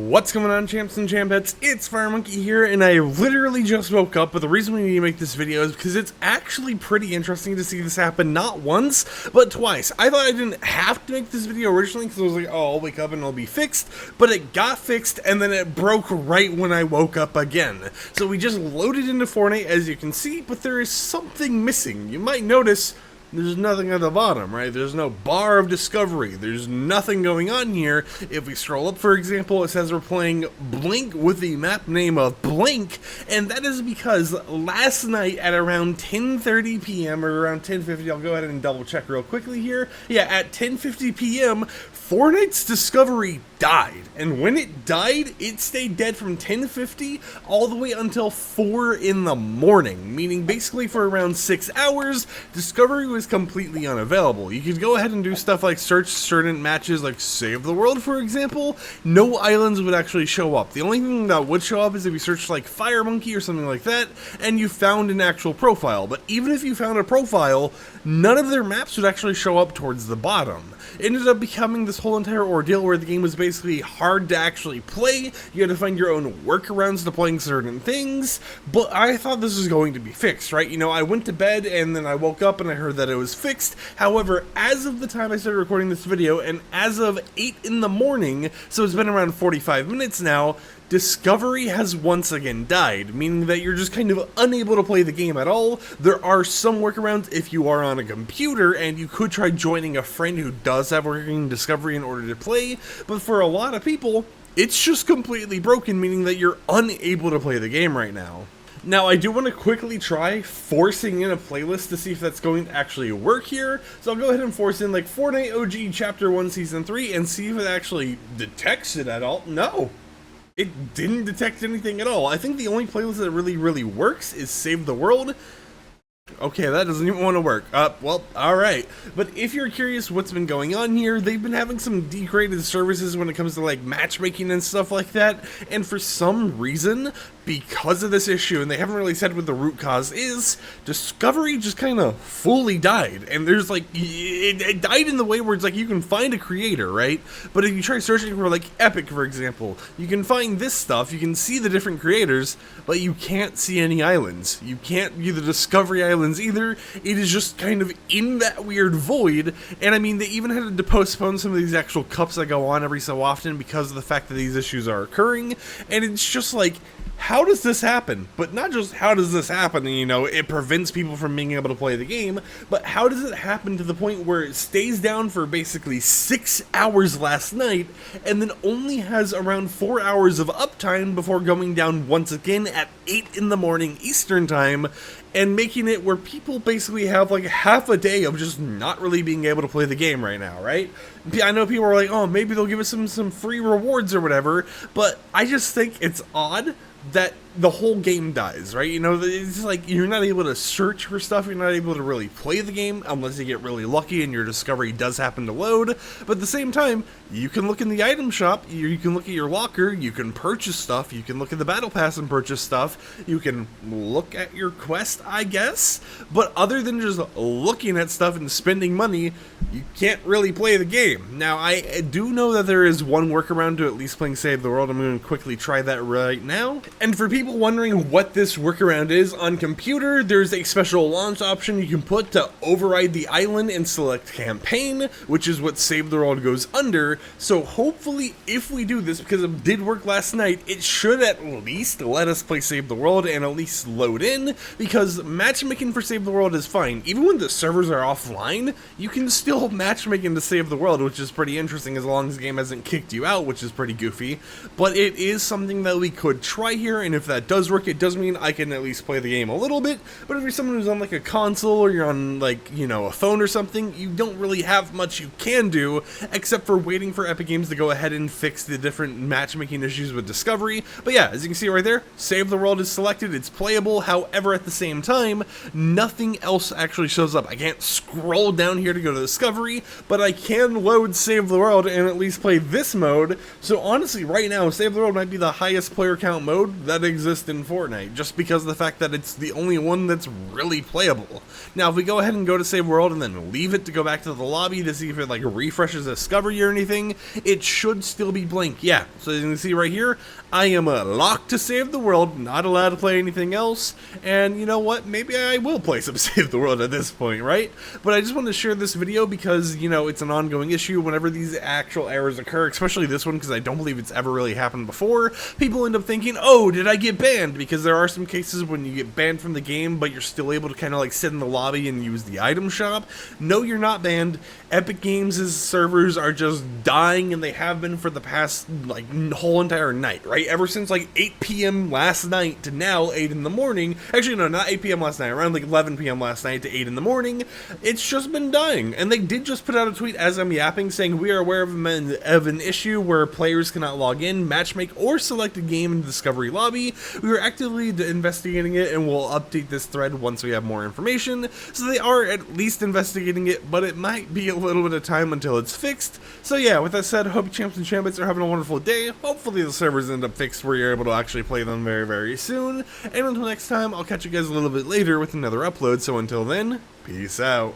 What's going on, champs and champettes? It's FireMonkey here, and I literally just woke up, but the reason we need to make this video is because it's actually pretty interesting to see this happen not once, but twice. I thought I didn't have to make this video originally because I was like, oh, I'll wake up and it'll be fixed, but it got fixed, and then it broke right when I woke up again. So we just loaded into Fortnite, as you can see, but there is something missing. You might notice there's nothing at the bottom, right? There's no bar of discovery. There's nothing going on here. If we scroll up, for example, it says we're playing Blink with the map name of Blink, and that is because last night at around 10:30 p.m. or around 10:50, I'll go ahead and double check real quickly here. Yeah, at 10:50 p.m., Fortnite's discovery died, and when it died, it stayed dead from 10:50 all the way until 4 in the morning, meaning basically for around 6 hours, discovery was completely unavailable. You could go ahead and do stuff like search certain matches like Save the World, for example. No islands would actually show up. The only thing that would show up is if you searched like FireMonkey or something like that, and you found an actual profile. But even if you found a profile, none of their maps would actually show up towards the bottom. It ended up becoming this whole entire ordeal where the game was basically hard to actually play. You had to find your own workarounds to playing certain things, but I thought this was going to be fixed, right? You know, I went to bed and then I woke up and I heard that it was fixed. However, as of the time I started recording this video, and as of 8 in the morning, so it's been around 45 minutes now, discovery has once again died, meaning that you're just kind of unable to play the game at all. There are some workarounds if you are on a computer, and you could try joining a friend who does have working discovery in order to play, but for a lot of people, it's just completely broken, meaning that you're unable to play the game right now. Now, I do want to quickly try forcing in a playlist to see if that's going to actually work here. So I'll go ahead and force in like Fortnite OG Chapter 1 Season 3 and see if it actually detects it at all. No. It didn't detect anything at all. I think the only playlist that really works is Save the World. Okay, that doesn't even want to work. Well, alright. But if you're curious what's been going on here, they've been having some degraded services when it comes to like matchmaking and stuff like that. And for some reason, because of this issue, and they haven't really said what the root cause is, discovery just kind of fully died. And there's like, it died in the way where it's like you can find a creator, right? But if you try searching for like Epic, for example, you can find this stuff, you can see the different creators, but you can't see any islands. You can't view the discovery islands either. It is just kind of in that weird void. And I mean, they even had to postpone some of these actual cups that go on every so often because of the fact that these issues are occurring. And it's just like, how does this happen? But not just how does this happen, you know, it prevents people from being able to play the game, but how does it happen to the point where it stays down for basically 6 hours last night, and then only has around 4 hours of uptime before going down once again at 8 in the morning Eastern time, and making it where people basically have like half a day of just not really being able to play the game right now, right? I know people are like, oh, maybe they'll give us some free rewards or whatever, but I just think it's odd that the whole game dies, right? You know, it's like you're not able to search for stuff, you're not able to really play the game unless you get really lucky and your discovery does happen to load. But at the same time, you can look in the item shop, you can look at your locker, you can purchase stuff, you can look at the battle pass and purchase stuff, you can look at your quest, I guess, but other than just looking at stuff and spending money, you can't really play the game. Now, I do know that there is one workaround to at least playing Save the World. I'm going to quickly try that right now. And for people wondering what this workaround is, on computer, there's a special launch option you can put to override the island and select campaign, which is what Save the World goes under. So hopefully, if we do this, because it did work last night, it should at least let us play Save the World and at least load in, because matchmaking for Save the World is fine. Even when the servers are offline, you can still matchmake into Save the World, which is pretty interesting as long as the game hasn't kicked you out, which is pretty goofy. But it is something that we could try here, and if that does work, it does mean I can at least play the game a little bit. But if you're someone who's on like a console or you're on like, you know, a phone or something, you don't really have much you can do except for waiting for Epic Games to go ahead and fix the different matchmaking issues with discovery. But yeah, as you can see right there, Save the World is selected, it's playable. However, at the same time, nothing else actually shows up. I can't scroll down here to go to discovery, but I can load Save the World and at least play this mode. So honestly, right now, Save the World might be the highest player count mode that exists exist in Fortnite, just because of the fact that it's the only one that's really playable. Now, if we go ahead and go to save world and then leave it to go back to the lobby to see if it like refreshes discovery or anything, it should still be blank. Yeah, so as you can see right here, I am locked to save the world, not allowed to play anything else, and you know what, maybe I will play some save the world at this point, right? But I just wanted to share this video because, you know, it's an ongoing issue whenever these actual errors occur, especially this one because I don't believe it's ever really happened before. People end up thinking, oh, did I get banned? Because there are some cases when you get banned from the game, but you're still able to kind of like sit in the lobby and use the item shop. No, you're not banned. Epic Games' servers are just dying, and they have been for the past like whole entire night, right? Ever since like 8 p.m. last night to now 8 in the morning. Actually, no, not 8 p.m. last night, around like 11 p.m. last night to 8 in the morning. It's just been dying. And they did just put out a tweet as I'm yapping saying, we are aware of an issue where players cannot log in, matchmake, or select a game in the Discovery lobby. We are actively investigating it, and we'll update this thread once we have more information. So they are at least investigating it, but it might be a little bit of time until it's fixed. So yeah, with that said, hope champs and champions are having a wonderful day. Hopefully the servers end up fixed where you're able to actually play them very, very soon. And until next time, I'll catch you guys a little bit later with another upload. So until then, peace out.